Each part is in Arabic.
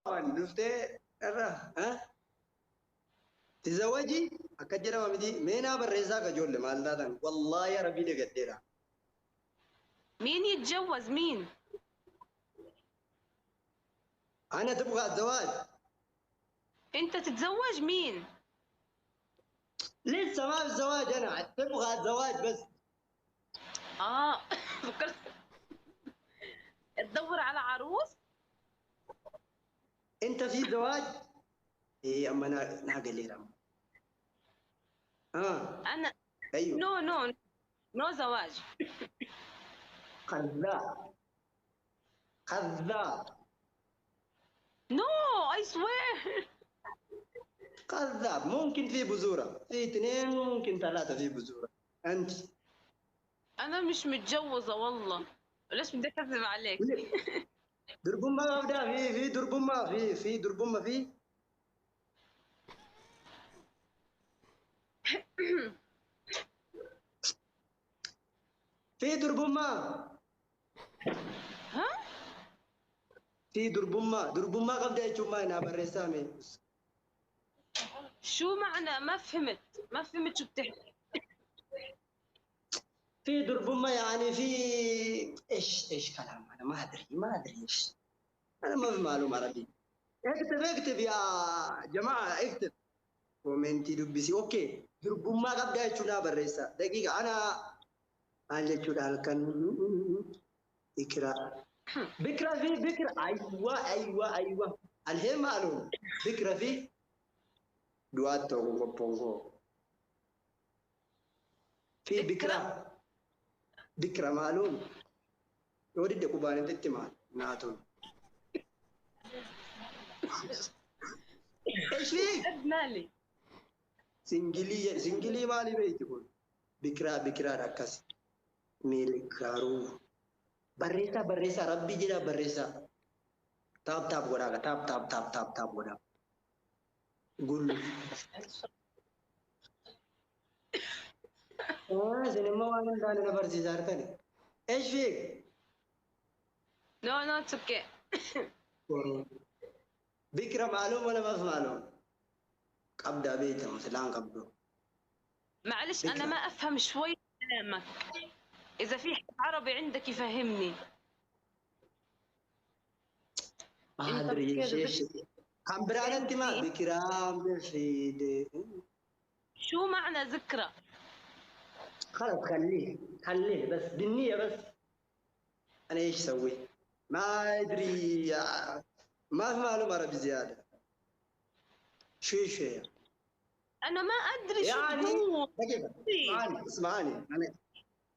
دفتي ها تزوجي أكجرا ما بدي مينا بريزا كجول مال دادن والله يا ربي لقديرا. مين يتجوز مين؟ أنا تبغى الزواج. انت تتزوج مين؟ لسه ما في الزواج أنا تبغى الزواج بس. فكرت تدور على عروس؟ أنت في زواج؟ إيه أما أنا قليلا. انا أيوه. نو زواج. كذاب كذاب نو اي سوير. كذاب. ممكن في بذورة في اثنين ممكن ثلاثة في بذورة. أنت انا مش متجوزه والله. ليش بدي اكذب عليك؟ دربما أبدا في دربما في دربما في دربما ها؟ في دربما قبل يجوا أنا برسامي. شو معنى؟ ما فهمت شو بتحكي. في دربما يعني في ايش كلام انا ما ادري ايش. انا ما في معلومه عربي. اكتب يا جماعه اكتب كومنتي دبسي اوكي. دربما قبل يجوا برسا دقيقه انا جدا كان بكرة في بكرة ايوه الهي معلوم بكرة في دوات توغو بونغو في بكرة معلوم يودي دكو بان تتمان ناتون ايش فيك قد مالي. سنجلي مالي بيتكون بكرة ركس ميل كارو بريسا ربي جدا بريسا تاب غدا تاب غدا قول سينما وانا دانا برسيسار تاني ايش فيك نو اتس اوكي. بكرة معلوم ولا ما في معلوم قبضة بيته مثلا قبضه معلش انا ما افهم شوي كلامك. اذا في حد عربي عندك يفهمني. ما ادري ايش كم برانت ما بكرة في شو معنى ذكرى؟ خلاص خليه بس بالنية بس. انا ايش سوي ما ادري ما في معلومة عربي زيادة شوي انا ما ادري شو يعني تقول. دقيقة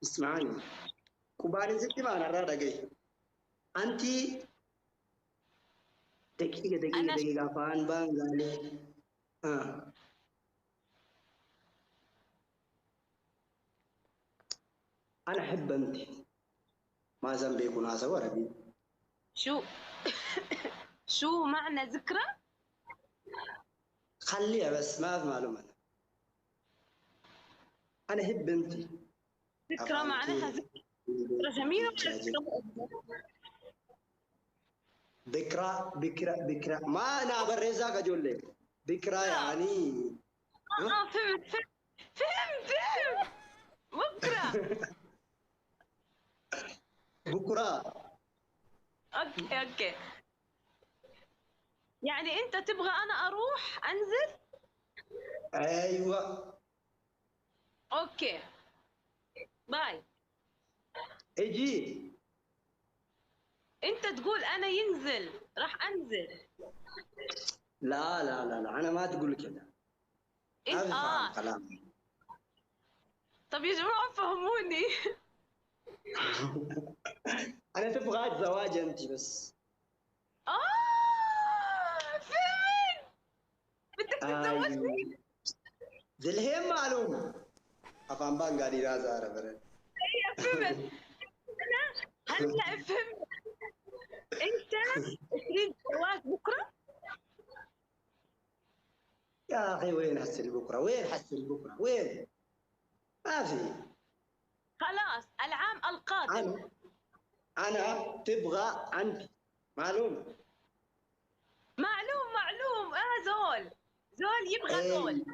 اسمعاني كوباني ستي ما انا دقيقة انت دقيقة فان بان قالي انا احب انت ما ذنبي يكون هذا وربي شو شو معنى ذكرى؟ خليها بس ما في معلومة انا احب انت ذكرى معناها ذكرى جميلة ولا بكرة ما انا برزاق اقول لك بكرة يعني فهمت بكرة اوكي يعني انت تبغى انا اروح انزل؟ ايوه اوكي باي. اجي انت تقول انا ينزل راح انزل. لا انا ما تقول كده افهم كلامي. طب يا جماعة فهموني. انا تبغى زواج انت بس. فهمت. بدك تتزوجني؟ ذي الهيم معلومة افهم بان قاعد يرازا برد. فهمت. انا هلا فهمت. انت تريد زواج بكره؟ يا اخي وين حسري بكره وين ما في. خلاص العام القادم. انا تبغى انت معلومة ما زول يبغى زول.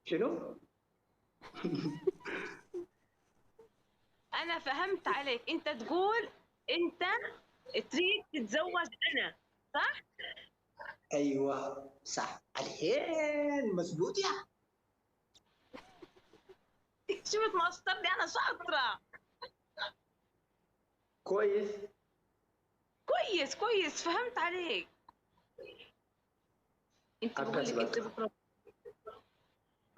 شنو؟ انا فهمت عليك، انت تقول انت تريد تتزوج انا، صح؟ ايوه صح، الحين مظبوط يا. شو بتمسطرني؟ انا شاطره. كويس. كويس كويس، فهمت عليك. انت بقول لك انت بكره.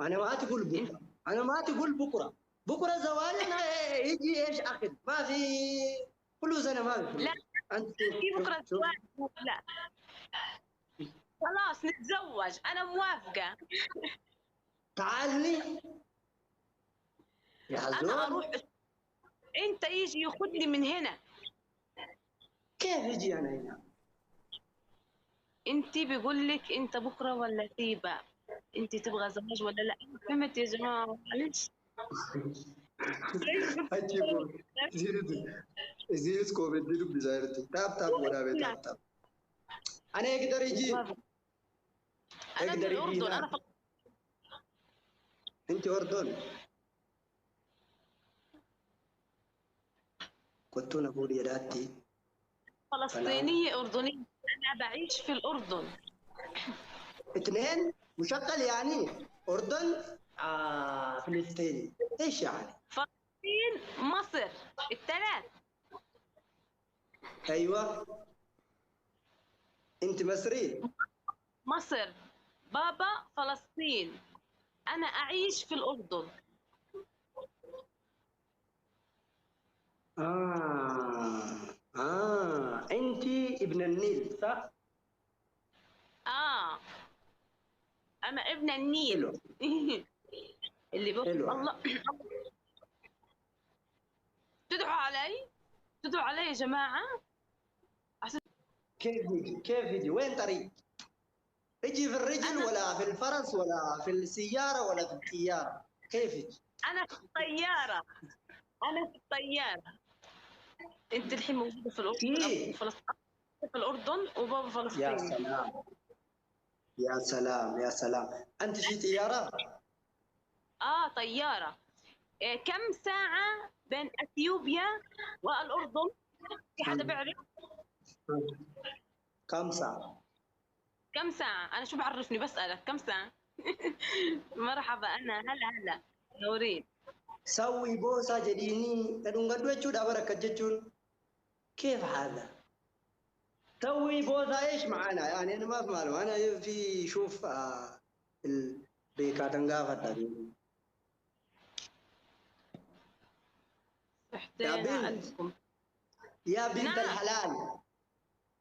انا ما تقول بكره، انا ما تقول بكره، بكره زواج انا يجي ايش اخذ، ما في فلوس، انا ما في فلوس. لا انت في شوف بكره شوف زواج، لا خلاص نتزوج، انا موافقه. تعال لي يا انا اروح زول. انت يجي ياخذني من هنا. كيف يجي انا هنا؟ انت بيقول لك انت بكره ولا تيبا، انت تبغى زواج ولا لا؟ فهمت يا جماعه؟ معلش. هتجيبوا زيرت كومنت دي بزايرتي تاب تاب ولا بتاب تاب. انا يقدر يجي، انا من يقدر يجي الاردن، هناك. انت اردن؟ كنت نقول يا داتي فلسطينيه اردنيه، انا بعيش في الاردن. اثنين مشكل يعني، اردن فلسطيني، ايش يعني؟ فلسطين مصر، الثلاث. ايوه. انت مصري؟ مصر بابا، فلسطين، انا اعيش في الاردن. انت ابن النيل صح؟ انا ابن النيل. حلو اللي بقول حلو. الله. تدعوا علي، تدعوا علي يا جماعه. كيف يجي؟ كيف يجي؟ وين طريق؟ يجي في الرجل انا ولا في الفرس ولا في السيارة ولا في الطيارة؟ كيف يجي؟ انا في الطياره، انا في الطياره. انت الحين موجوده في الاردن، ابوك في فلسطيني في الاردن وبابا يا فلسطيني. سلام يا سلام يا سلام. انت في طيارة؟ طياره. كم ساعه بين اثيوبيا والاردن؟ في حدا بيعرف كم ساعة؟ كم ساعه؟ انا شو بعرفني، بسالك كم ساعه. مرحبا، انا هلا نورين. سوي بوسا جديني تدونغ دوتشو دابرك جتشون. كيف هذا؟ سوي بوسا ايش معانا يعني؟ انا ما في معلوم، انا في شوف بكاتنغافة يا صحتين بنت، عقلكم. يا بنت نعم، الحلال.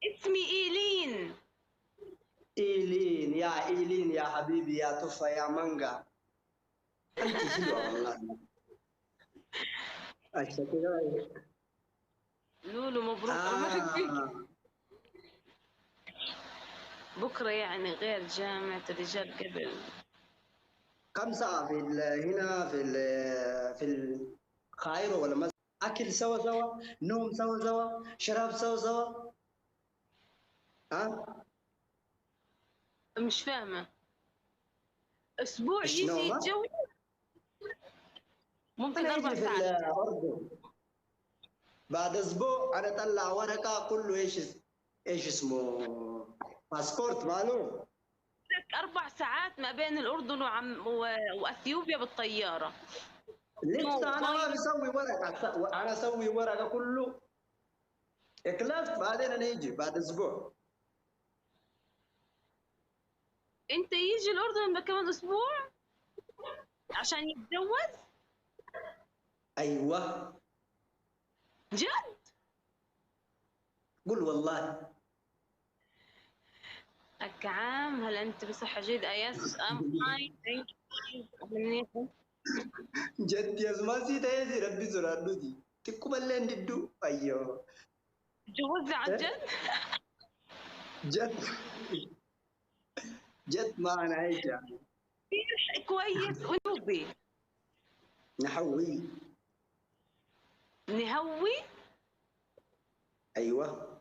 اسمي ايلين. إيلين يا إيلين يا حبيبي يا تفا يا مانجا، أنت حلوة والله. الشكل لولو مبروك، انا ما حكيت. بكره يعني غير جامعه الرجال قبل. كم ساعة في هنا في القاهرة ولا مصر؟ أكل سوا سوا، نوم سوا سوا، شراب سوا سوا. ها؟ مش فاهمه. اسبوع إيش يجي نومة؟ يتجوز؟ ممكن أنا 4 يجي في ساعات. الأردن بعد أسبوع أنا أطلع ورقة كله إيش اسمه باسبورت معلوم. لك 4 ساعات ما بين الاردن واثيوبيا بالطياره. لسه أنا ما طيب بسوي ورقة، أنا أسوي ورقة كله إكلفت، بعدين أنا يجي بعد أسبوع. انت يجي الاردن كمان اسبوع عشان يتجوز؟ أيوه جد؟ قول والله. عام، هل انت بصحه جيده؟ يس ام فاين ثانك يو. جد يا ما سي تايزي ربي زرادو دي تكمل ددو أيوه. تجوزي عن جد؟ جد جد ما أنا عايش يعني. كويس. ونوبي نحوي. نهوي. أيوه